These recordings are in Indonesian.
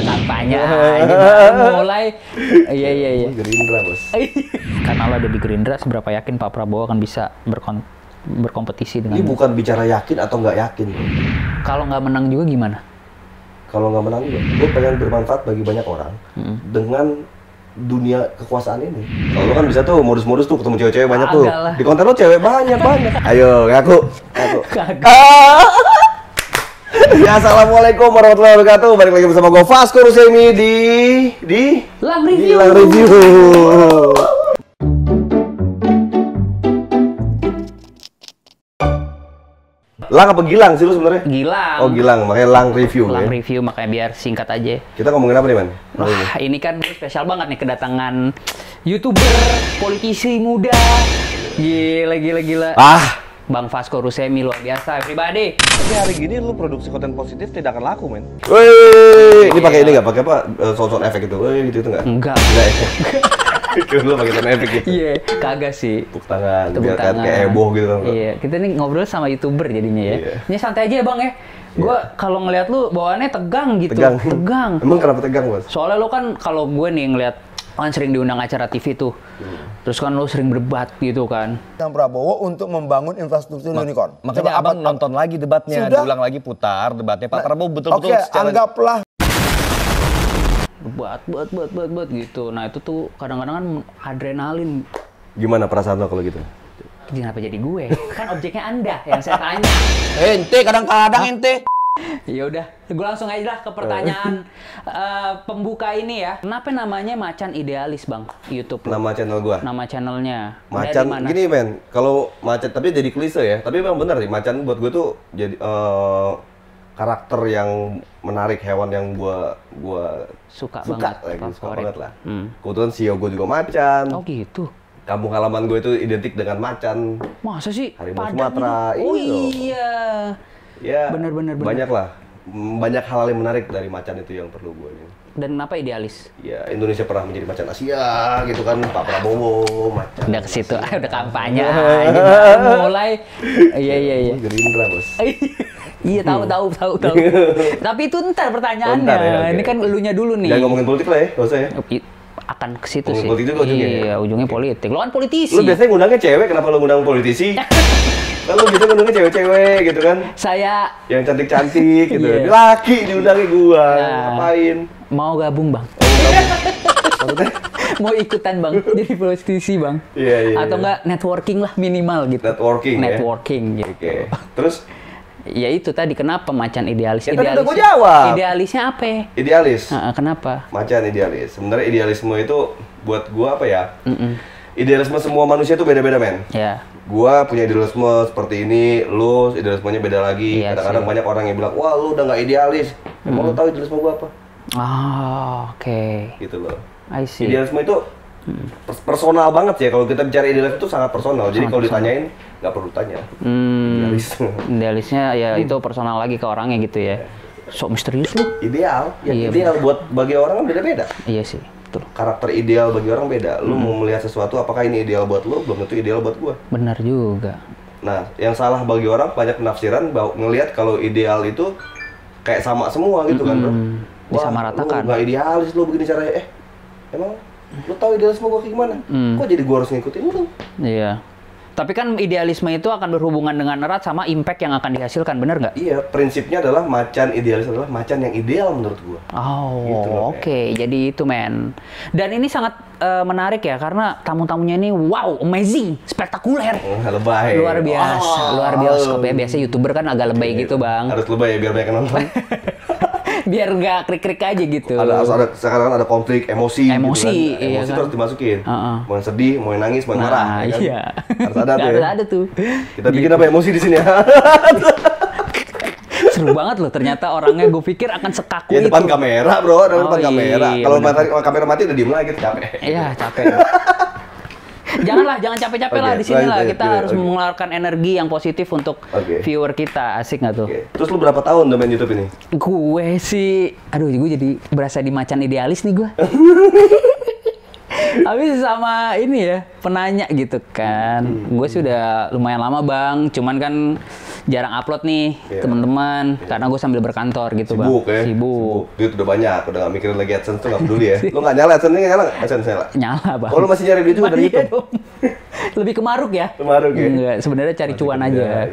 kampanye aja baru mulai. Iya. Gerindra, Bos. Karena lo ada di Gerindra, seberapa yakin Pak Prabowo akan bisa berkompetisi dengan... Ini bukan bicara yakin atau nggak yakin. Kalau nggak menang juga gimana? Kalau nggak menang juga, gue pengen bermanfaat bagi banyak orang dengan dunia kekuasaan ini. Kalau lo kan bisa tuh modus-modus tuh ketemu cewek-cewek banyak tuh. Lah. Di konten lo cewek banyak. Ayo, ngaku. Ya, assalamualaikum warahmatullahi wabarakatuh. Balik lagi bersama gue Vasco Rusemi di Lang Review. di Lang Review. Lang apa Gilang sih lu sebenarnya? Gilang. Oh, Gilang, makanya Lang Review. Lang ya? Review, makanya biar singkat aja. Kita ngomongin apa nih, Man? Wah, ini kan spesial banget nih kedatangan YouTuber, politisi muda. Gila. Bang Vasco Rusemi luar biasa, everybody. Tapi hari gini lu produksi konten positif tidak akan laku, men. Wih, ini pakai ini nggak? Pakai apa? Sound efek itu? Wih, gitu nggak? Enggak. Enggak ya? Lu pakai sound efek gitu? Iya, kagak sih. Tepuk tangan, Tepuk biar tangan. kayak heboh gitu kan? Iya, kita nih ngobrol sama YouTuber jadinya ya. Iya. Ini santai aja ya Bang ya. Gue kalau ngeliat lu bawaannya tegang gitu. Tegang. Emang kenapa tegang, Bos? Soalnya lu kan kalau gue nih ngeliat kan sering diundang acara TV tuh. Terus kan lu sering berdebat gitu kan. Yang Prabowo untuk membangun infrastruktur unicorn. Makanya abang nonton lagi debatnya, Sudah? diulang lagi putar debatnya. Pak Prabowo betul-betul Oke, secara... anggaplah Debat gitu. Nah itu tuh kadang-kadang kan adrenalin. Gimana perasaan lo kalau gitu? Kenapa jadi gue? Kan objeknya Anda yang saya tanya. ente kadang-kadang ente. Ya udah, gue langsung aja lah ke pertanyaan pembuka ini ya. Kenapa namanya Macan Idealis, Bang? YouTube. Nama channel gua? Nama channelnya. Macan, Dari mana? gini, men. Kalau macan, tapi jadi klise ya. Tapi memang benar sih, macan buat gue tuh jadi karakter yang menarik, hewan yang gua Suka suka favorit. banget lah. Kebetulan CEO gue juga macan. Oh gitu. Kampung halaman gue itu identik dengan macan. Masa sih? Harimau Padang Sumatera, ini? Oh iya. iya. Ya, Bener. banyak lah. Banyak hal yang menarik dari macan itu yang perlu gue. Dan kenapa idealis? Ya, Indonesia pernah menjadi macan Asia gitu kan, Pak Prabowo, macan. Udah ke situ, udah kampanye aja. Baru mulai. Iya. Gerindra, Bos. Iya, tahu. Tapi itu ntar pertanyaannya. Ntar ya, oke. Ini kan elunya dulu nih. Jangan ngomongin politik lah ya, nggak usah ya. Akan ke situ Ngomongin sih. politik juga ujungnya ya? Iya, ujungnya politik. Lo kan politisi. Lu biasanya ngundangnya cewek, kenapa lu ngundang politisi? Kan lu biasanya ngundangnya cewek-cewek gitu kan. Saya Yang cantik-cantik gitu. Iya. Laki diundangnya gua. Nah. Ngapain? mau gabung, Bang. Maksudnya? Mau ikutan, Bang. Jadi politisi, Bang. Iya. Atau enggak networking lah minimal gitu. Networking ya? Gitu. Oke. Terus? Ya itu tadi kenapa macan idealis? Ya, tadi udah gua jawab. Idealisnya apa? Idealis. Kenapa? Macan idealis. Sebenarnya idealisme itu buat gua apa ya? Idealisme semua manusia itu beda-beda, men. Ya. Gua punya idealisme seperti ini, lu idealismenya beda lagi. Iya Kadang-kadang sih. banyak orang yang bilang, wah lu udah nggak idealis. Emang lu tahu idealisme gua apa? Oke. Gitu loh. I see. Idealisme itu personal banget ya. Kalau kita bicara idealisme itu sangat personal. Jadi kalau ditanyain nggak perlu tanya. Idealis. Idealisnya ya itu personal lagi ke orangnya gitu ya. Sok misterius lu. Ideal, ya Iya, ideal buat bagi orang kan beda-beda. Iya sih, betul. Karakter ideal bagi orang beda. Lu mau melihat sesuatu apakah ini ideal buat lu, belum tentu ideal buat gua. Benar juga. Nah, yang salah bagi orang banyak penafsiran bahwa ngelihat kalau ideal itu kayak sama semua gitu kan, bro. Disamaratakan. Lu nggak idealis lu begini caranya. Emang lu tahu idealisme gua kayak gimana? Kok jadi gua harus ngikutin lu? Iya. Tapi kan idealisme itu akan berhubungan dengan erat sama impact yang akan dihasilkan, benar nggak? Iya, prinsipnya adalah macan idealis adalah macan yang ideal menurut gua. Oh, Gitu loh, oke. Jadi itu, men. Dan ini sangat menarik ya, karena tamu-tamunya ini wow, amazing, spektakuler. Lebay. Luar biasa, luar biasa. Biasa YouTuber kan agak lebay gitu, Bang. Harus lebay ya biar banyak yang nonton. Biar nggak krik-krik aja gitu. Harus ada sekarang ada konflik emosi gitu Emosi, kan. iya Emosi kan? itu harus dimasukin. Mau yang sedih, mau yang nangis, mau yang marah. Nah, ya kan? iya. Harus ada tuh. Harus Ya. ada tuh. Kita bikin apa emosi di sini ya? Seru banget loh ternyata orangnya, gue pikir akan sekaku Ya itu. depan kamera, bro. Depan iya, kamera. Kalau bener. kamera mati udah diem lagi, capek. Iya, capek. Jangan capek-capek lah Oke, di sini lah. lanjut, Kita lanjut, harus oke. mengeluarkan energi yang positif untuk Oke. viewer kita. Asik nggak tuh? Oke. Terus lu berapa tahun udah main YouTube ini? Gue sih, aduh, gue jadi berasa di macan idealis nih gue. Habis sama ini ya, penanya gitu kan. Gue sih udah lumayan lama, Bang. Cuman kan jarang upload nih teman-teman karena gue sambil berkantor gitu bang. Sibuk ya. Sibuk. Duit udah banyak, udah nggak mikirin lagi AdSense tuh nggak peduli ya. Lu nggak nyala AdSense-nya, nggak nyala AdSense nyala. Nyala bang. Oh lu masih nyari duit juga dari Iya YouTube? dong. Lebih ke maruk ya? Maruk ya? Enggak, sebenarnya cari cuan aja. Iya.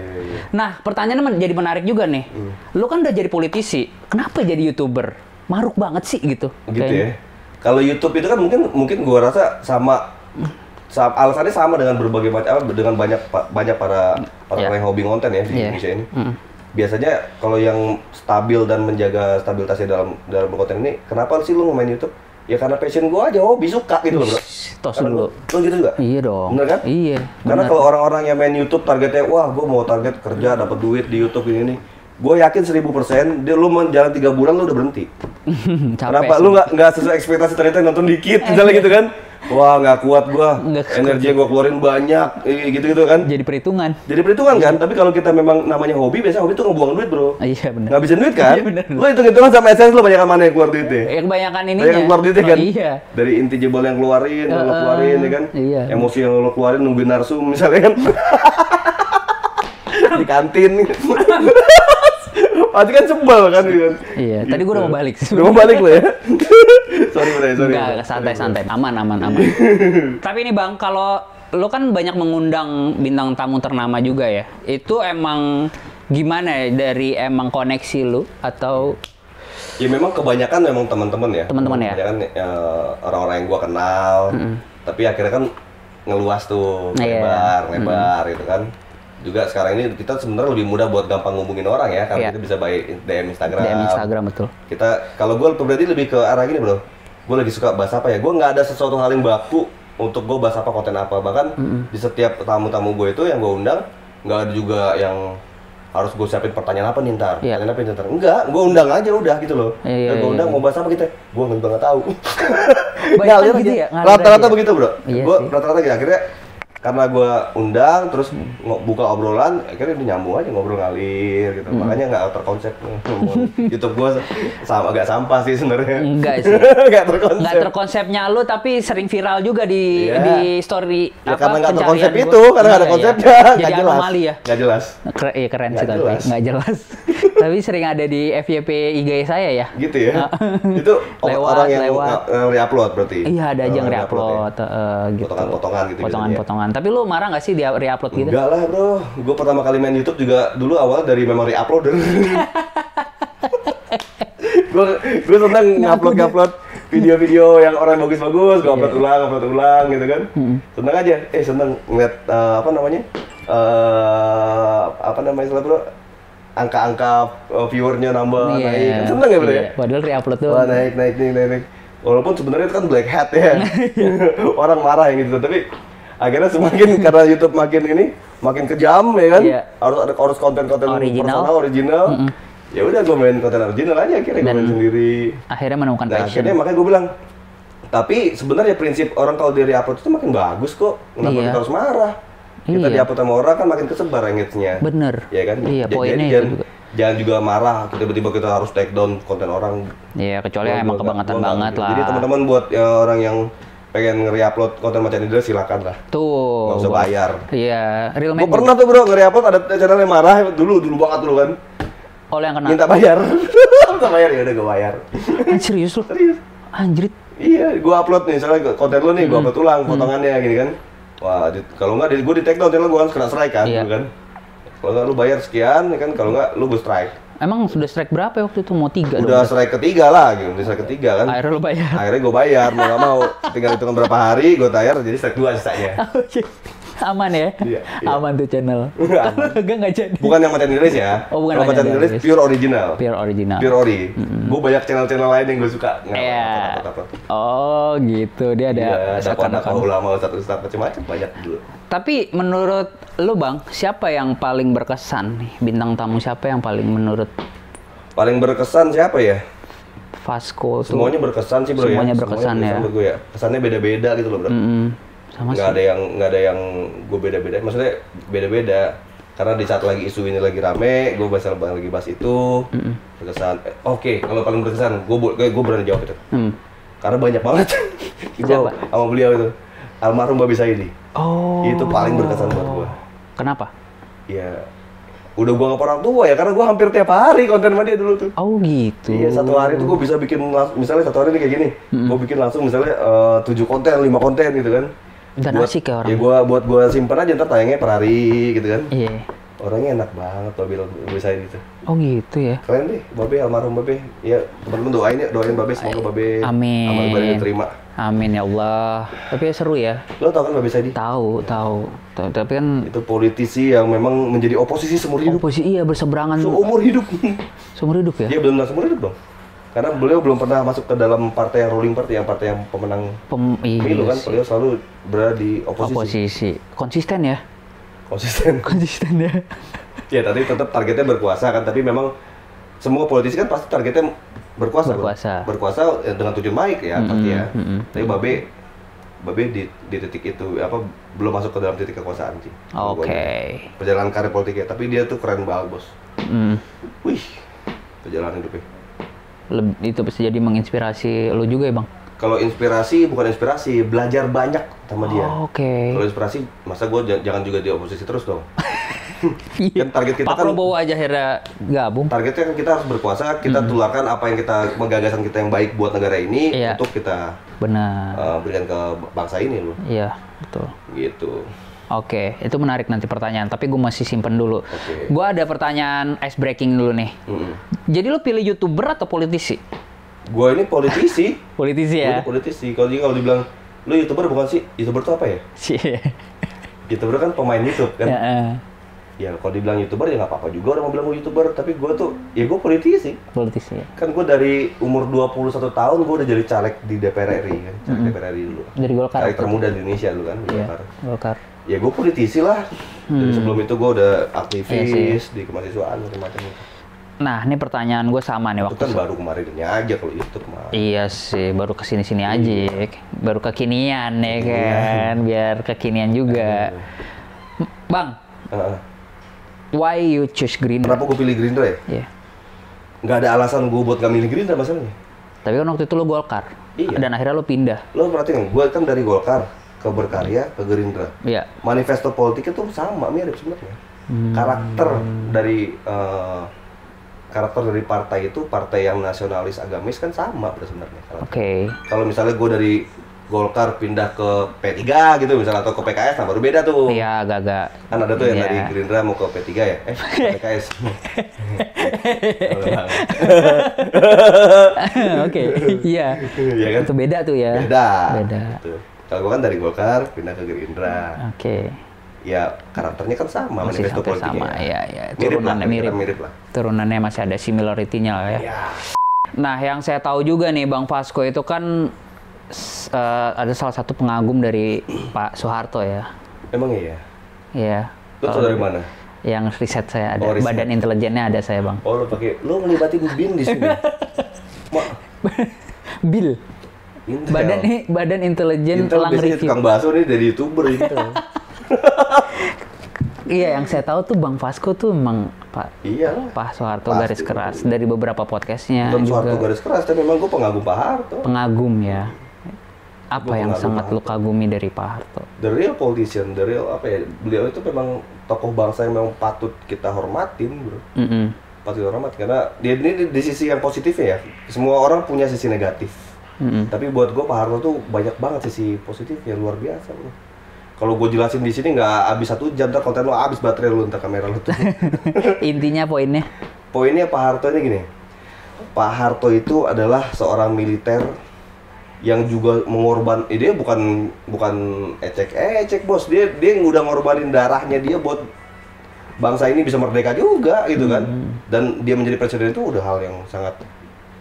Nah, pertanyaannya jadi menarik juga nih. Lu kan udah jadi politisi, kenapa jadi YouTuber? Maruk banget sih gitu. Gitu ya. Kalau YouTube itu kan mungkin gua rasa sama alasannya sama dengan berbagai macam dengan banyak para orang yang hobi konten ya di Indonesia ini. Biasanya kalau yang stabil dan menjaga stabilitasnya dalam berkonten ini, kenapa sih lu main YouTube? Ya karena passion gua aja, hobi suka gitu loh, bro. Tos dulu. Lu gitu juga? Iya dong. Bener kan? Iya. Karena kalau orang-orang yang main YouTube targetnya, wah gua mau target kerja dapat duit di YouTube ini nih. Gue yakin 1000% dia lu jalan 3 bulan lu udah berhenti. Kenapa lu nggak sesuai ekspektasi, ternyata nonton dikit misalnya gitu kan? Wah nggak kuat gua, energi yang gua keluarin banyak, gitu kan? Jadi perhitungan. Jadi perhitungan kan? Tapi kalau kita memang namanya hobi, biasanya hobi tuh ngebuang duit bro. Iya benar. Ngabisin duit kan? Iya, bener. Lu hitung-hitungan sama essence lu banyak mana yang keluar duitnya? Ya kebanyakan ininya. Banyak yang keluar duitnya kan? Iya. Dari inti jebol yang keluarin, lu keluarin ya kan? Iya. Emosi yang lu keluarin nungguin narsum misalnya kan? Di kantin. Pasti kan sebel kan gitu. Iya, tadi gue udah mau balik. Udah mau balik lo ya? sorry. Enggak, santai-santai. Aman. Tapi ini Bang, kalau lo kan banyak mengundang bintang tamu ternama juga ya. Itu emang gimana ya, dari emang koneksi lu atau Ya memang kebanyakan memang teman-teman ya. Teman-teman ya? Kebanyakan orang-orang yang gua kenal. Tapi akhirnya kan ngeluas tuh, lebar gitu kan. Juga sekarang ini kita sebenarnya lebih mudah buat gampang ngubungin orang ya, karena kita bisa by DM Instagram. DM Instagram betul. Kita, kalau gue berarti lebih ke arah gini bro, gue lagi suka bahas apa ya, gue nggak ada sesuatu hal yang baku untuk gue bahas apa, konten apa. Bahkan di setiap tamu-tamu gue itu yang gue undang, nggak ada juga yang harus gue siapin pertanyaan apa nih ntar, pertanyaan apa nih ntar. Enggak, gue undang aja udah gitu loh. Gue undang mau bahas apa kita, gue nggak tahu. Banyak gitu ya? Rata-rata begitu bro. Iya Gue rata-rata gitu, akhirnya karena gue undang terus buka obrolan, akhirnya dia nyambung aja, ngobrol ngalir gitu. Makanya nggak terkonsep. YouTube gue agak sampah sih sebenarnya. Enggak sih. Nggak terkonsepnya lu, tapi sering viral juga di story ya, apa, karena nggak pencarian terkonsep gua. itu, karena nggak ada konsepnya. Jadi Nggak jelas. anomali ya. Nggak jelas. Iya keren sih tapi jelas. nggak jelas. Tapi sering ada di FYP IG saya ya. Gitu ya. Itu orang yang re-upload berarti. Iya, ada aja yang re-upload gitu. Potongan-potongan gitu. Potongan-potongan. Tapi lu marah nggak sih dia re-upload gitu? Enggak lah bro, gue pertama kali main YouTube juga dulu awalnya dari memang re-uploader. gue seneng ngupload video-video yang orang bagus-bagus, gue upload ulang gitu kan. Seneng aja, seneng ngeliat apa namanya istilah bro, angka-angka viewernya nambah naik, seneng ya bro ya. Padahal re-upload tuh. Wah, naik. Walaupun sebenarnya itu kan black hat ya, orang marah yang gitu, tapi akhirnya semakin karena YouTube makin kejam ya kan, harus konten-konten original. Ya udah gue main konten original aja, akhirnya gue main sendiri. Akhirnya menemukan passion. Akhirnya makanya gue bilang, tapi sebenarnya prinsip orang kalau dari upload itu makin bagus kok. Kenapa kita harus marah? Kita di-upload sama orang kan makin kesebar engage-nya. Bener. Ya kan? Iya, poinnya jadi, itu juga. Jangan juga marah, tiba-tiba kita harus take down konten orang. Iya, kecuali emang kebangetan banget lah. Jadi teman-teman buat orang yang pengen nge-re-upload konten macam ini, silakan lah. Tuh. Nggak usah bayar. Iya, real Gue pernah tuh bro nge-re-upload, ada channel yang marah dulu banget dulu kan. Oh, yang kena. Minta bayar. Minta bayar, ya udah gue bayar. Serius lu? Serius. Anjrit. Iya, gue upload nih, misalnya konten lu nih, gue upload ulang potongannya gini kan. Wah, kalau nggak gue di take down channel gue kan kena strike kan, dulu kan. Kalau nggak lu bayar sekian, ya kan, kalau nggak lu gue strike. Emang sudah strike berapa ya waktu itu? Mau 3 Udah strike ketiga lah, gitu. Udah strike ketiga kan. Akhirnya lu bayar. Akhirnya gue bayar, mau nggak mau. Tinggal hitungan berapa hari, gue bayar, jadi strike 2 sisanya. Aman ya? Iya. Aman tuh channel. Nggak jadi. Bukan yang macam Inggris ya. Oh, bukan kalau macam Inggris, pure original. Pure original. Pure ori. Gue banyak channel-channel lain yang gue suka. Iya. Oh gitu, dia ada seakan-akan ulama, ustaz macam-macam banyak dulu. Tapi menurut lu Bang, siapa yang paling berkesan nih? Bintang tamu siapa yang paling menurut? Paling berkesan siapa ya? Vasco tuh. Semuanya berkesan sih bro. Semuanya berkesan ya. Gue ya. Kesannya beda-beda gitu loh bro. Sama nggak ada yang gue beda-beda. Maksudnya beda-beda. Karena di saat lagi isu ini lagi rame, gue lagi bahas itu. Berkesan. Oke, kalau paling berkesan, gue berani jawab itu. Karena banyak banget. Gue sama beliau itu. Almarhum Babi Saidi. Oh. Itu paling berkesan buat gue. Kenapa? Ya udah gue ngapa orang tua ya, karena gue hampir tiap hari konten sama dia dulu tuh. Oh gitu. Iya, satu hari tuh gue bisa bikin, misalnya satu hari ini kayak gini, gue bikin langsung misalnya 7 konten, 5 konten gitu kan. Dan buat, asik ya orang. Ya buat gue simpen aja, ntar tayangnya per hari gitu kan. Iya. Orangnya enak banget Babe saya gitu. Oh gitu ya. Keren deh, Babe, almarhum Babe. Ya teman-teman doain ya, doain Babe, semoga Babe Amin. amal ibadahnya diterima. Amin ya Allah. Tapi seru ya. Lo tau kan Babe Saidi? Tahu. Tapi kan Itu politisi yang memang menjadi oposisi seumur hidup. oposisi iya berseberangan Seumur hidup. seumur hidup ya. Dia belum seumur hidup dong. Karena beliau belum pernah masuk ke dalam partai yang ruling party, yang partai yang pemenang pemilu kan. sih. Beliau selalu berada di oposisi. Oposisi. Konsisten ya. Konsisten. Konsisten ya. Ya tadi tetap targetnya berkuasa kan, tapi memang semua politisi kan pasti targetnya berkuasa. Berkuasa dengan tujuan baik ya pasti ya. Tapi Babe di titik itu belum masuk ke dalam titik kekuasaan sih. Oke. Perjalanan karir politiknya, tapi dia tuh keren banget, Bos. Wih. Perjalanan hidupnya. Itu bisa jadi menginspirasi lu juga ya, Bang? Kalau inspirasi bukan inspirasi, belajar banyak sama dia. Oke. Kalau inspirasi, masa gue jangan juga di oposisi terus dong. Iya. Kan target kita Pak kan Prabowo aja akhirnya gabung. targetnya kan kita harus berkuasa, kita tularkan apa yang kita gagasan kita yang baik buat negara ini Iya. untuk kita Benar. berikan ke bangsa ini loh. Iya, betul. Gitu. Oke, itu menarik nanti pertanyaan. Tapi gue masih simpen dulu. Oke. Gue ada pertanyaan ice breaking dulu nih. Jadi lu pilih YouTuber atau politisi? Gue ini politisi. Politisi Gue ya? ini politisi. Kalau dibilang lu YouTuber bukan sih? YouTuber tuh apa ya? YouTuber kan pemain YouTube kan. Ya kalau dibilang YouTuber ya nggak apa-apa juga orang mau bilang gue YouTuber, tapi gue tuh ya gue politisi. Politisi ya. Kan gue dari umur 21 tahun gue udah jadi caleg di DPR RI kan. Caleg DPR RI dulu. Dari Golkar. Caleg termuda di Indonesia dulu kan, di Iya, Golkar. Golkar. Ya gue politisi lah. Dari sebelum itu gue udah Iya aktivis di kemahasiswaan macam-macam itu. Nah, ini pertanyaan gue sama nih Itu waktu kan baru kemarin ini aja kalau YouTube mah. Iya sih, baru kesini-sini aja. Baru kekinian ya kan, biar kekinian juga. Bang, why you choose Gerindra? Kenapa gue pilih Gerindra ya? Iya. Nggak ada alasan gue buat gak milih Gerindra masalahnya. Tapi kan waktu itu lo Golkar. Iya. Dan akhirnya lo pindah. Lo perhatiin, gue kan dari Golkar ke Berkarya ke Gerindra. Iya. Manifesto politiknya tuh sama, mirip sebenarnya. Karakter dari partai itu, partai yang nasionalis agamis kan sama sebenarnya. Oke. Kalau misalnya gue dari Golkar pindah ke P3 gitu misalnya, atau ke PKS, nah baru beda tuh. Iya, agak-agak. Kan ada tuh yang Iya. dari Gerindra mau ke P3 ya? PKS. Oke. Iya. Iya kan? Itu beda tuh ya. Beda. Beda. Gitu. Kalau gue kan dari Golkar pindah ke Gerindra. Oke. Ya karakternya kan sama, Masih manifesto hampir politiknya. sama. Iya, iya. Mirip lah, Turunannya mirip. mirip lah. Turunannya masih ada similarity-nya lah ya. Ya. Nah, yang saya tahu juga nih Bang Vasco itu kan ada salah satu pengagum dari Pak Soeharto ya. Emang iya? Iya. Lu tau dari mana? Yang riset saya ada. Oh, riset. Badan intelijennya ada saya, Bang. Oh, lu melibatin BIN di sini. Mak, Bill. Intel. Badan intelijen Intel Elang biasanya Review. tukang bakso nih dari YouTuber itu. Iya, yang saya tahu tuh Bang Vasco tuh memang Iya. Pak Soeharto Pasti. garis keras dari beberapa podcastnya Bukan juga. Soeharto garis keras, tapi memang gue pengagum Pak Harto. Pengagum ya. Apa Gua yang pengagum sangat Pak lu kagumi dari Pak Harto? The real politician, the real apa ya? Beliau itu memang tokoh bangsa yang memang patut kita hormatin, bro. Patut hormat karena dia ini di sisi yang positifnya ya. Semua orang punya sisi negatif. Tapi buat gue Pak Harto tuh banyak banget sisi positifnya, luar biasa, bro. Kalau gue jelasin di sini nggak habis 1 jam, ntar konten lo habis baterai lo, ntar kamera lo tuh. Intinya poinnya? Poinnya Pak Harto ini gini. Pak Harto itu adalah seorang militer yang juga dia bukan ecek bos, dia udah ngorbanin darahnya dia buat bangsa ini bisa merdeka juga gitu kan. Dan dia menjadi presiden itu udah hal yang sangat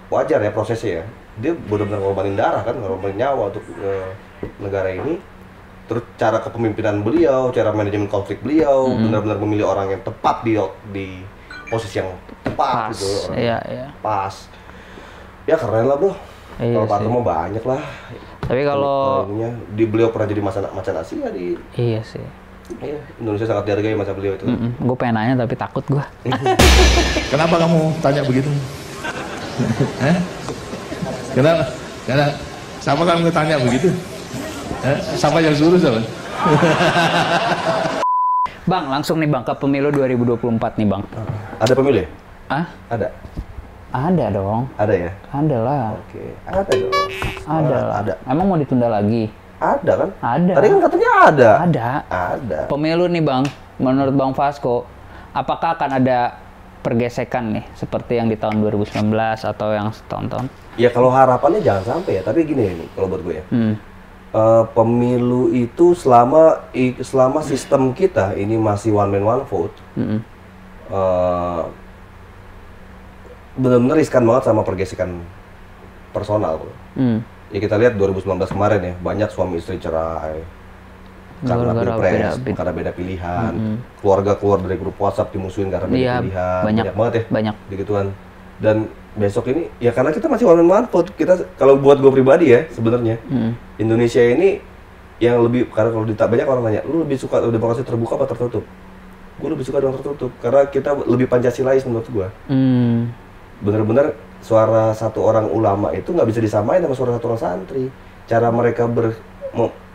wajar ya prosesnya ya. Dia benar-benar ngorbanin darah kan, ngorbanin nyawa untuk negara ini. Terus cara kepemimpinan beliau, cara manajemen konflik beliau, benar-benar memilih orang yang tepat di posisi yang tepat Pas. gitu, orang Iya, iya. pas. Ya keren lah bro. Iya Kalau Pak sih. Harto mah banyak lah. Tapi kalau beliau pernah jadi macan Asia di iya sih. iya, Indonesia sangat dihargai masa beliau itu. Gue pengen nanya tapi takut gue. Kenapa kamu tanya begitu? Hah? Kenapa? Karena siapa kamu tanya begitu? Siapa yang suruh siapa? Bang, langsung nih Bang ke pemilu 2024 nih Bang. Ada pemilu ya? Ah? Ada. Ada dong. Ada ya? Ada lah. Oke. Ada dong. Ada lah. Ada. Emang mau ditunda lagi? Ada kan? Ada. Tadi kan katanya ada. Ada. Ada. Pemilu nih Bang, menurut Bang Vasco, apakah akan ada pergesekan nih seperti yang di tahun 2019 atau yang tahun-tahun? Ya kalau harapannya jangan sampai ya. Tapi gini nih kalau buat gue ya. Pemilu itu selama sistem kita ini masih one man one vote, benar-benar riskan banget sama pergesekan personal. Ya kita lihat 2019 kemarin ya, banyak suami istri cerai karena pilpres, karena beda pilihan, keluarga keluar dari grup WhatsApp dimusuhin karena beda pilihan, banyak banget ya, banyak begituan. Dan besok ini ya karena kita masih one man one vote, kita kalau buat gue pribadi ya sebenarnya Indonesia ini yang lebih, karena kalau banyak orang nanya, lu lebih suka demokrasi terbuka apa tertutup? Gue lebih suka dengan tertutup karena kita lebih Pancasilais menurut gue. Bener-bener suara satu orang ulama itu nggak bisa disamain sama suara satu orang santri. Cara mereka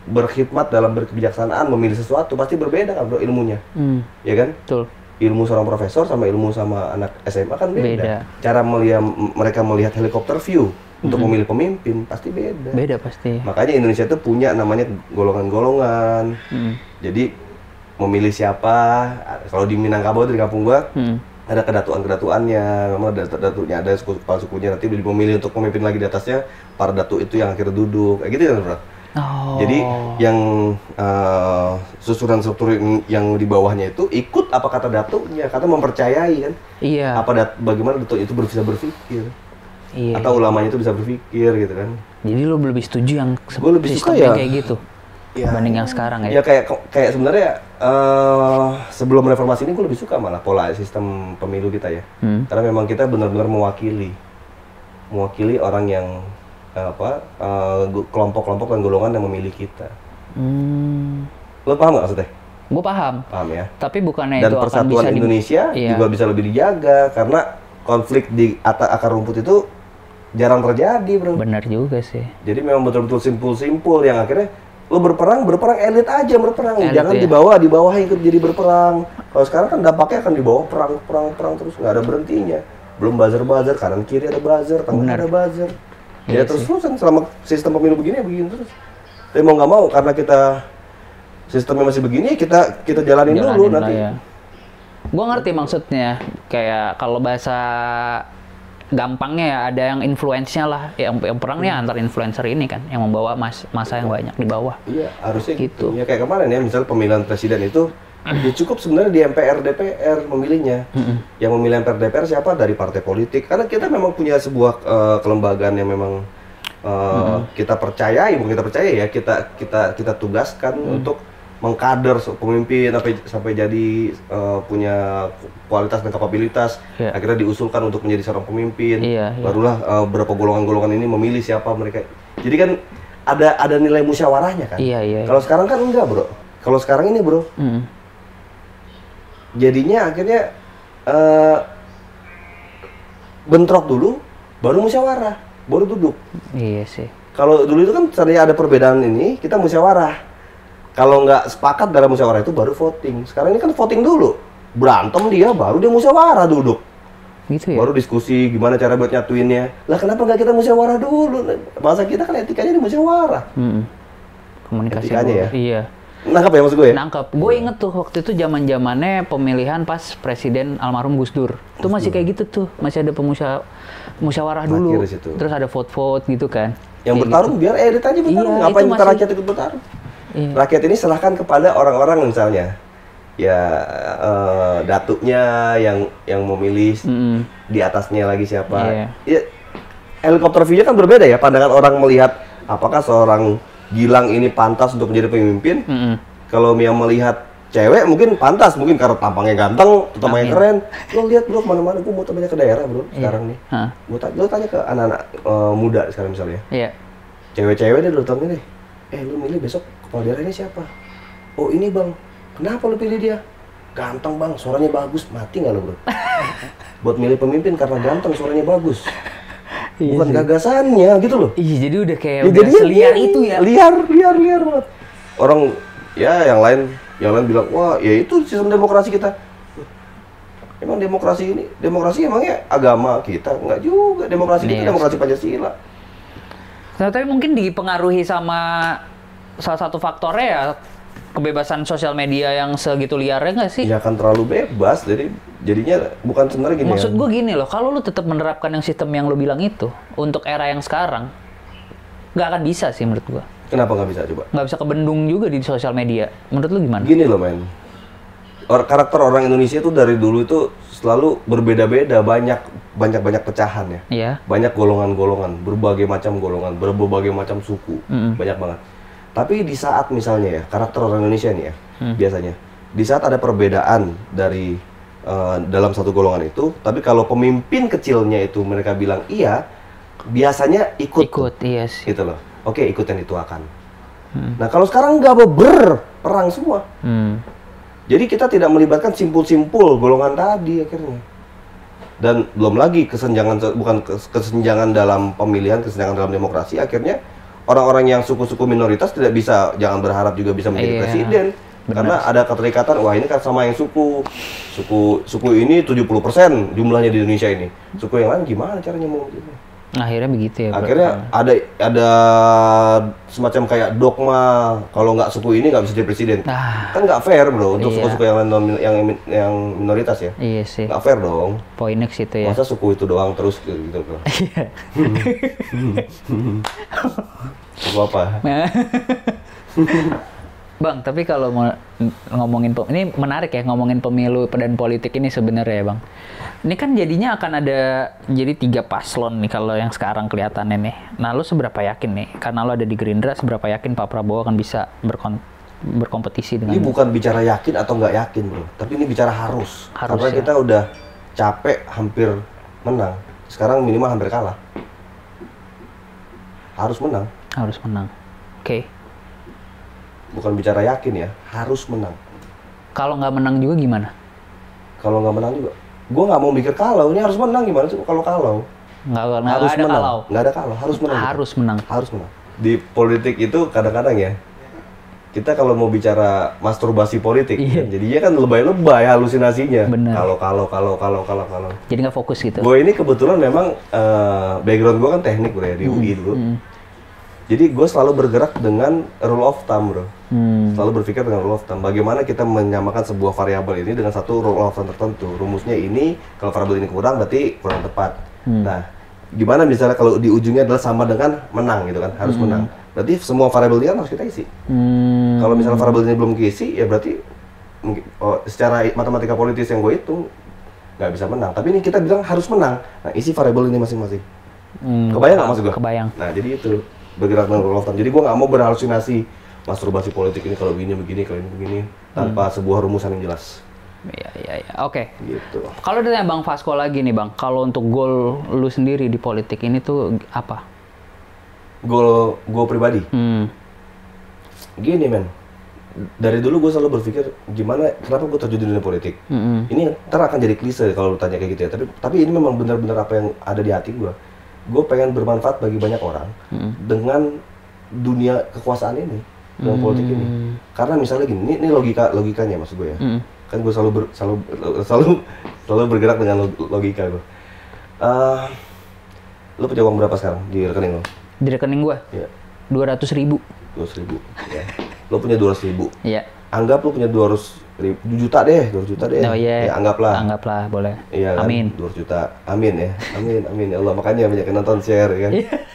berkhidmat dalam berkebijaksanaan memilih sesuatu pasti berbeda kan bro ilmunya, ya kan? Betul. Ilmu seorang profesor sama ilmu sama anak SMA kan beda. Cara mereka melihat helikopter view untuk memilih pemimpin pasti beda. Beda pasti. Makanya Indonesia itu punya namanya golongan-golongan. Jadi memilih siapa, kalau di Minangkabau di kampung gua ada kedatuan-kedatuannya, memang ada datunya, ada kepala sukunya, nanti memilih untuk pemimpin lagi di atasnya, para datu itu yang akhirnya duduk, kayak gitu kan bro. Jadi yang susunan struktur yang di bawahnya itu ikut apa kata datunya, kata mempercayai kan. Iya. Bagaimana datu itu bisa berpikir. Iya. Atau ulamanya itu bisa berpikir gitu kan. Jadi lo lebih setuju yang sistemnya kayak gitu dibanding yang sekarang ya? Ya kayak sebenarnya sebelum reformasi ini gue lebih suka malah pola sistem pemilu kita ya. Karena memang kita benar-benar mewakili orang yang kelompok-kelompok dan golongan yang memilih kita. Lo paham nggak maksudnya? Gue paham. Paham ya. Tapi bukannya dan itu akan bisa persatuan Indonesia juga bisa lebih dijaga karena konflik di akar rumput itu jarang terjadi, bro. Benar juga sih. Jadi memang betul-betul simpul-simpul yang akhirnya lo berperang elit aja berperang, jangan ya? di bawah ikut jadi berperang. Kalau sekarang kan dampaknya akan di bawah perang terus nggak ada berhentinya. Belum buzzer kanan kiri ada buzzer, tengah ada buzzer. Ya terus-terusan selama sistem pemilu begini terus. Tapi mau nggak mau karena kita sistemnya masih begini, kita jalanin dulu nanti. Ya. Gua ngerti maksudnya, kayak kalau bahasa gampangnya ya ada yang influence-nya lah, yang perangnya antar influencer ini kan, yang membawa masa yang banyak di bawah. Iya, harusnya gitu. Ya kayak kemarin ya, misal pemilihan presiden itu ya cukup sebenarnya di MPR DPR memilihnya. Yang memilih MPR DPR siapa? Dari partai politik. Karena kita memang punya sebuah kelembagaan yang memang kita percayai, bukan kita percaya ya, kita tugaskan untuk mengkader pemimpin sampai jadi punya kualitas dan kapabilitas. Akhirnya diusulkan untuk menjadi seorang pemimpin. Barulah beberapa golongan-golongan ini memilih siapa mereka. Jadi kan ada nilai musyawarahnya kan. Kalau sekarang kan enggak, bro. Kalau sekarang ini, bro, jadinya akhirnya bentrok dulu, baru musyawarah, baru duduk. Iya sih. Kalau dulu itu kan seandainya ada perbedaan ini, kita musyawarah. Kalau nggak sepakat dalam musyawarah itu baru voting. Sekarang ini kan voting dulu, berantem dia, baru dia musyawarah duduk. Gitu ya? Baru diskusi gimana cara buat nyatuinnya. Lah kenapa nggak kita musyawarah dulu? Bahasa kita kan etikanya di musyawarah. Komunikasi etikanya ya. Iya. Nangkap ya maksud gue ya? Nangkap. Gue inget tuh waktu itu zaman-zamannya pemilihan pas Presiden almarhum Gus Dur. Itu masih kayak gitu tuh, masih ada musyawarah dulu. Terus ada vote-vote gitu kan. Yang bertarung gitu. Biar edit aja bertarung. Iya, ngapain kita rakyat ikut bertarung? Iya. Rakyat ini serahkan kepada orang-orang misalnya. Ya datuknya yang memilih, di atasnya lagi siapa. Ya, helikopter view-nya kan berbeda ya, pandangan orang melihat apakah seorang Gilang ini pantas untuk menjadi pemimpin. Kalau yang melihat cewek mungkin pantas, mungkin karena tampangnya ganteng, tampangnya keren. Lo lihat bro kemana-mana, gue mau tanya ke daerah bro sekarang nih. Lo tanya ke anak-anak muda sekarang misalnya. Cewek-cewek deh lo tanya deh. Lo milih besok kepala daerahnya siapa? Oh ini bang, kenapa lo pilih dia? Ganteng bang, suaranya bagus. Mati nggak lo bro? Buat milih pemimpin karena ganteng, suaranya bagus. Bukan gagasannya gitu loh. Iya, jadi udah kayak udah seliar itu ya. Liar banget. Orang ya yang lain Yang lain bilang, wah ya itu sistem demokrasi kita. Emang demokrasi emangnya agama kita? Enggak juga, demokrasi kita demokrasi Pancasila. Nah, tapi mungkin dipengaruhi sama salah satu faktornya ya kebebasan sosial media yang segitu liarnya nggak sih? Ya kan terlalu bebas, jadinya bukan sebenarnya gini. Maksud gue gini loh, kalau lu tetap menerapkan yang sistem yang lu bilang itu untuk era yang sekarang, nggak akan bisa sih menurut gue. Kenapa nggak bisa coba? Nggak bisa kebendung juga di sosial media. Menurut lu gimana? Gini loh men, karakter orang Indonesia itu dari dulu itu selalu berbeda-beda, banyak pecahan ya. Iya. Banyak golongan-golongan, berbagai macam suku, banyak banget. Tapi di saat misalnya ya, karakter orang Indonesia nih ya, biasanya, di saat ada perbedaan dari dalam satu golongan itu, tapi kalau pemimpin kecilnya itu mereka bilang iya, biasanya ikut, iya sih. gitu loh. Oke, ikut yang dituakan. Nah kalau sekarang nggak berperang semua, jadi kita tidak melibatkan simpul-simpul golongan tadi akhirnya. Dan belum lagi kesenjangan dalam pemilihan, kesenjangan dalam demokrasi, akhirnya orang-orang yang suku-suku minoritas tidak bisa, jangan berharap juga bisa menjadi presiden. Benar. Karena ada keterikatan, wah ini kan sama yang suku ini 70% jumlahnya di Indonesia ini. Suku yang lain gimana caranya mau gitu? Akhirnya begitu ya. Akhirnya ada semacam kayak dogma, kalau nggak suku ini nggak bisa jadi presiden. Kan nggak fair bro untuk suku-suku yang lain yang minoritas ya. Iya sih. Nggak fair dong. Poinnya ke situ ya. Masa suku itu doang terus gitu bro. Suku apa? Bang, tapi kalau mau ngomongin ini menarik ya, ngomongin pemilu dan politik ini sebenarnya ya bang. Ini kan jadinya akan ada jadi 3 paslon nih kalau yang sekarang kelihatannya nih. Nah lu seberapa yakin nih, karena lu ada di Gerindra, seberapa yakin Pak Prabowo akan bisa berkompetisi dengan ini bukan bicara yakin atau nggak yakin bro, tapi ini bicara harus karena ya? kita udah capek hampir menang, sekarang minimal hampir kalah, harus menang. Oke. Bukan bicara yakin ya, harus menang. Kalau nggak menang juga gimana? Kalau nggak menang juga, gue nggak mau mikir kalau ini harus menang gimana sih? Kalau nggak harus ada menang. kalau Nggak ada kalau, harus menang. Harus menang. Di politik itu kadang-kadang ya, kita kalau mau bicara masturbasi politik, jadinya kan lebay-lebay halusinasinya. Bener. Kalau. Jadi nggak fokus gitu. Gue ini kebetulan memang background gue kan teknik bro ya, di UI dulu. Jadi gue selalu bergerak dengan rule of thumb bro. Selalu berpikir dengan rule of thumb. Bagaimana kita menyamakan sebuah variabel ini dengan satu rule of thumb tertentu. Rumusnya ini, kalau variabel ini kurang berarti kurang tepat. Nah, gimana misalnya kalau di ujungnya adalah sama dengan menang gitu kan, harus menang. Berarti semua variabel ini kan harus kita isi. Kalau misalnya variabel ini belum keisi, ya berarti secara matematika politis yang gue hitung nggak bisa menang. Tapi ini kita bilang harus menang. Nah, isi variabel ini masing-masing. Kebayang nggak maksud gue? Kebayang. Nah, jadi itu bergerak dengan rule of thumb. Jadi gue nggak mau berhalusinasi masturbasi politik ini kalau begini, kalau ini begini, tanpa sebuah rumusan yang jelas. Iya. Oke. Gitu. Kalau ditanya Bang Vasco lagi nih Bang, kalau untuk goal lu sendiri di politik ini tuh apa? Goal gue pribadi? Gini men, dari dulu gue selalu berpikir kenapa gue terjun di dunia politik. Ini ntar akan jadi klise kalau lu tanya kayak gitu ya, tapi ini memang benar-benar apa yang ada di hati gue. Gue pengen bermanfaat bagi banyak orang dengan dunia kekuasaan ini, dengan politik ini. Karena misalnya gini, ini logikanya maksud gue ya. Kan gue selalu bergerak dengan logika gue. Lo punya uang berapa sekarang di rekening lo? Di rekening gue? Iya. 200.000. 200.000. Ya. Lo punya 200.000. Iya. Anggap lo punya 200 juta deh. Oh iya. Ya, anggaplah, boleh. Iya, amin. Kan? 200 juta. Amin ya. Amin ya Allah. Makanya banyak yang nonton, share kan.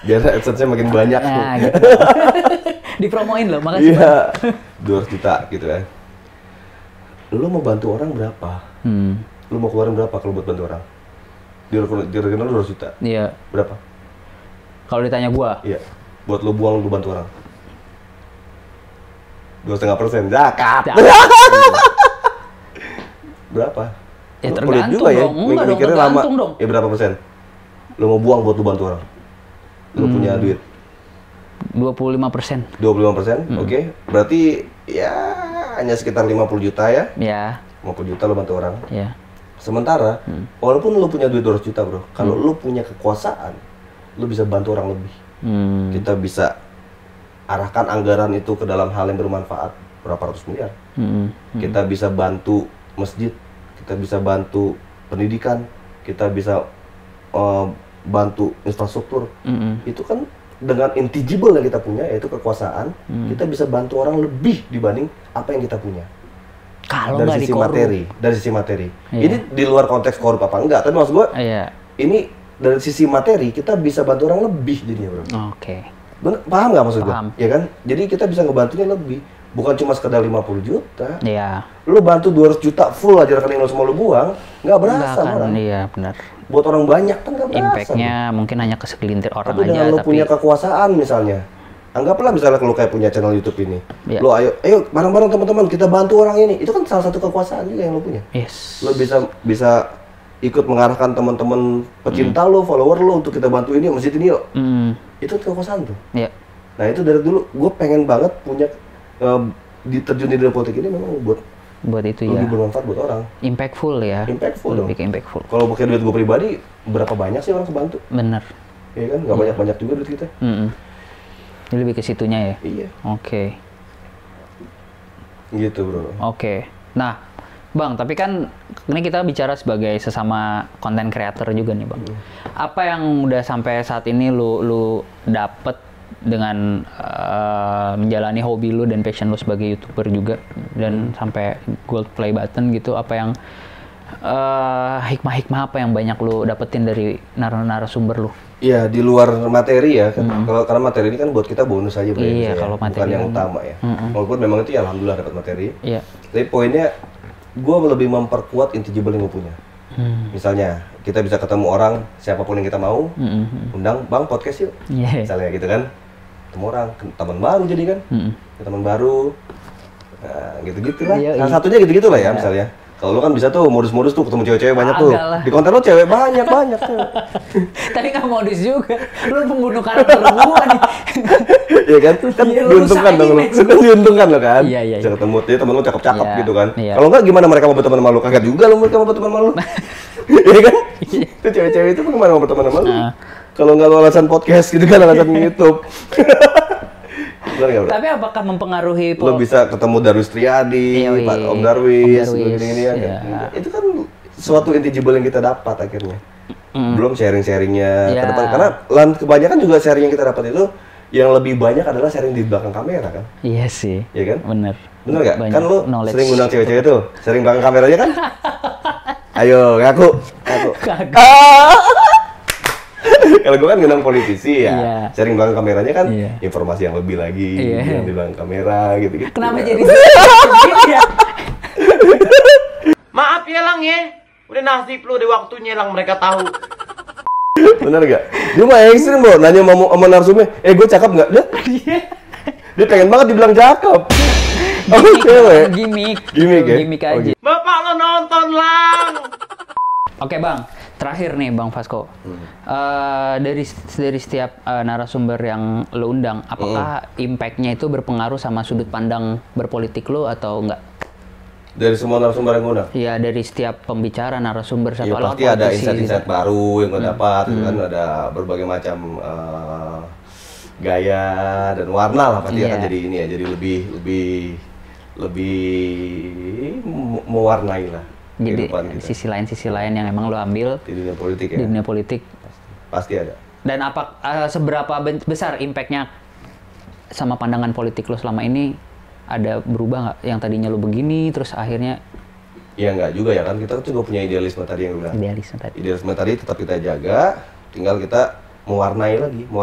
Biar AdSense-nya makin banyak. Nah, gitu. Dipromoin loh, makasih. Iya. 200 juta gitu ya. Lo mau bantu orang berapa? Lo mau keluarin berapa kalau buat bantu orang? Di rekening lo 200 juta. Iya. Berapa? Kalau ditanya gua? Iya. Buat lo buang lo bantu orang. 2,5% zakat. Berapa? Ya Lo tergantung juga dong. Enggak dong, mikirnya tergantung dong. Ya berapa persen? Lo mau buang buat lo bantu orang? Lo punya duit? 25%. 25%? Oke. Berarti ya hanya sekitar 50 juta ya? Ya. 50 juta lo bantu orang. Ya. Sementara, walaupun lo punya duit 200 juta bro, kalau lo punya kekuasaan, lo bisa bantu orang lebih. Kita bisa arahkan anggaran itu ke dalam hal yang bermanfaat berapa ratus miliar. Kita bisa bantu masjid, kita bisa bantu pendidikan, kita bisa bantu infrastruktur. Itu kan dengan intangible yang kita punya, yaitu kekuasaan, kita bisa bantu orang lebih dibanding apa yang kita punya. Kalau Dari nggak sisi dikorup. materi, dari sisi materi. Iya. Ini di luar konteks korup apa enggak, tapi maksud gua Iya. ini dari sisi materi kita bisa bantu orang lebih jadinya, bro. Oke. Bener, paham nggak maksud Paham. gua? Ya kan? Jadi kita bisa ngebantunya lebih. Bukan cuma sekedar 50 juta. Iya. Lu bantu 200 juta full aja rekening lu semua lu buang, nggak berasa Nggak akan, orang. iya benar. Buat orang banyak kan nggak berasa. Impact-nya mungkin hanya ke segelintir orang Tapi aja, dengan lu tapi punya kekuasaan misalnya. Anggaplah misalnya kalau kayak punya channel YouTube ini. Iya. Lu ayo bareng-bareng teman-teman kita bantu orang ini. Itu kan salah satu kekuasaan juga yang lu punya. yes. Lu bisa ikut mengarahkan teman-teman pecinta lu, follower lu untuk kita bantu ini masjid ini yuk. Itu kekuasaan tuh. Iya. Nah itu dari dulu gue pengen banget punya terjun di dunia politik ini memang Buat itu ya. lebih bermanfaat buat orang. Impactful ya. Impactful dong. Lebih ke impactful. Kalau pakai duit gue pribadi, berapa banyak sih orang kebantu? Bener. Iya kan, nggak banyak-banyak juga duit kita. Ini lebih ke situnya ya. Iya. Oke. Gitu bro. Oke. Nah, Bang, tapi kan ini kita bicara sebagai sesama konten creator juga nih, Bang. Apa yang udah sampai saat ini lu dapet dengan menjalani hobi lu dan passion lu sebagai YouTuber juga dan sampai gold play button gitu, apa yang hikmah-hikmah apa yang banyak lu dapetin dari narasumber lu? Iya, di luar materi ya. Karena materi ini kan buat kita bonus aja bro. Iya, kalau materi bukan yang kan. utama ya. Walaupun memang itu ya alhamdulillah dapat materi. Iya. Tapi poinnya gue lebih memperkuat intangible yang gue punya. Misalnya kita bisa ketemu orang siapapun yang kita mau, undang bang podcast yuk, misalnya gitu kan, ketemu orang teman baru jadi kan, teman baru, nah, gitu-gitulah. Salah satunya gitu-gitulah ya misalnya. Kalau lu kan bisa tuh modus-modus tuh ketemu cewek-cewek banyak tuh. Agak lah. Di konten lu cewek banyak tuh. Tapi nggak modus juga. Lu pembunuh karakter gua nih. Iya kan? Kan Iya, lu diuntungkan rusakin dong lu. image Kan diuntungkan lo kan? Iya. Bisa ketemu dia temen lu cakep-cakep Iya, gitu kan. iya. Kalau enggak gimana mereka mau berteman sama lu? Kaget juga lu mereka mau berteman sama lu. Iya kan? Itu cewek-cewek itu gimana mau berteman sama lu? Kalau enggak lu alasan podcast gitu kan, alasan YouTube. Benar nggak, bro? Tapi apakah mempengaruhi Lo bisa ketemu Darwis Triadi, Iya, Pak Om Darwis, Om Darwis, gini-gini ya. iya. Itu kan suatu intangible yang kita dapat akhirnya. Belum sharing-sharingnya Iya. ke depan. Karena kebanyakan juga sharing yang kita dapat itu yang lebih banyak adalah sharing di belakang kamera kan. Iya sih. Iya kan? Bener. Bener nggak? Banyak Kan lo knowledge. sering ngundang cewek-cewek tuh, sharing belakang kameranya kan? Ayo, ngaku. Kalau gue kan ngundang politisi ya, Iya. sharing belakang kameranya kan Iya. informasi yang lebih lagi, Iya. yang di belakang kamera gitu-gitu. Kenapa jadi gitu ya? Maaf ya Lang ya, udah nasib lu di waktunya Lang mereka tahu. Bener gak? Dia mah ekstrim bro, nanya sama narsumnya, gue cakep gak? Dia pengen banget dibilang cakep. Oh cewek? Gimik. Gimik ya? Gimik aja. Bapak lo nonton Lang. Oke Bang, terakhir nih Bang Vasco. Dari setiap narasumber yang lo undang, apakah impact-nya itu berpengaruh sama sudut pandang berpolitik lo atau enggak? Dari semua narasumber yang gue undang? Iya, dari setiap pembicara narasumber satu Ya ala pasti ada politisi insight-insight gitu. baru yang gue dapat, gitu kan ada berbagai macam gaya dan warna lah pasti Iya. akan jadi ini ya, jadi lebih mewarnai lah Jadi kehidupan kita sisi lain yang emang lo ambil di dunia politik ya. di dunia politik. Pasti ada. Dan apa seberapa besar impact-nya sama pandangan politik lo selama ini? Ada berubah nggak? Yang tadinya lo begini, terus akhirnya Ya enggak juga ya kan, kita juga punya idealisme tadi yang gue bilang. idealisme tadi. Idealisme tadi tetap kita jaga, tinggal kita mewarnai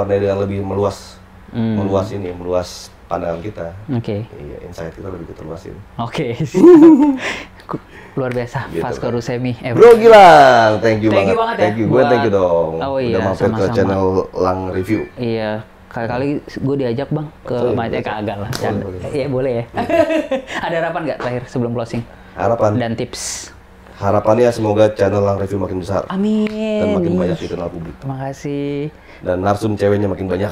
dengan lebih meluas pandangan kita. Oke. Iya, insight kita lebih kita luasin. Oke. Luar biasa, Gitu, Vasco Bang. Rusemi. Bro Gilang, thank you Thank you banget. banget ya Thank you, gue buat- thank you dong. Oh iya, Udah mampir ke sama-sama. channel Lang Review. Iya, kali-kali gue diajak Bang ke Betul, Maja betul. kagak lah. Boleh, boleh. Iya boleh ya. Ada harapan nggak terakhir sebelum closing? Harapan, Dan tips. harapannya semoga channel Lang Review makin besar Amin. dan makin banyak dikenal publik Terima kasih. dan narsum ceweknya makin banyak.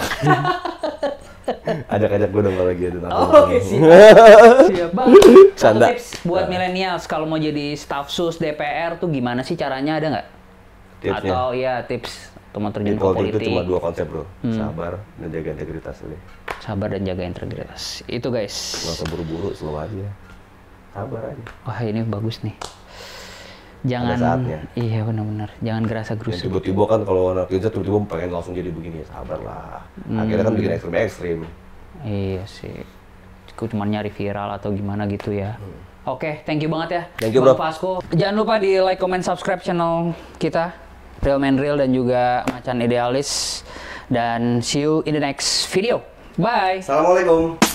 Ajak-ajak gue dong kalau lagi ada narsum. Oke, siap Bang. Satu Canda. tips buat milenials kalau mau jadi staf sus DPR tuh gimana sih caranya, ada nggak? Tipsnya Atau ya tips untuk mau di terjun ke politik itu politik. cuma 2 konsep bro, sabar dan jaga integritas. Udah. Sabar dan jaga integritas. Itu guys. Nggak usah buru-buru, slow aja. Sabar aja. Wah, ini bagus nih. Jangan, saatnya. iya benar-benar. Jangan gerasa Ya, gerusu. tiba-tiba kan kalau anak Inza tiba-tiba pengen langsung jadi begini, ya sabarlah. Akhirnya kan bikin ekstrim-ekstrim. Iya sih. Aku cuma nyari viral atau gimana gitu ya. Oke, thank you banget ya. Thank you, Bang bro. Vasco. Jangan lupa di like, comment, subscribe channel kita, Real Man Real dan juga Macan Idealis. Dan see you in the next video. Bye. Assalamualaikum.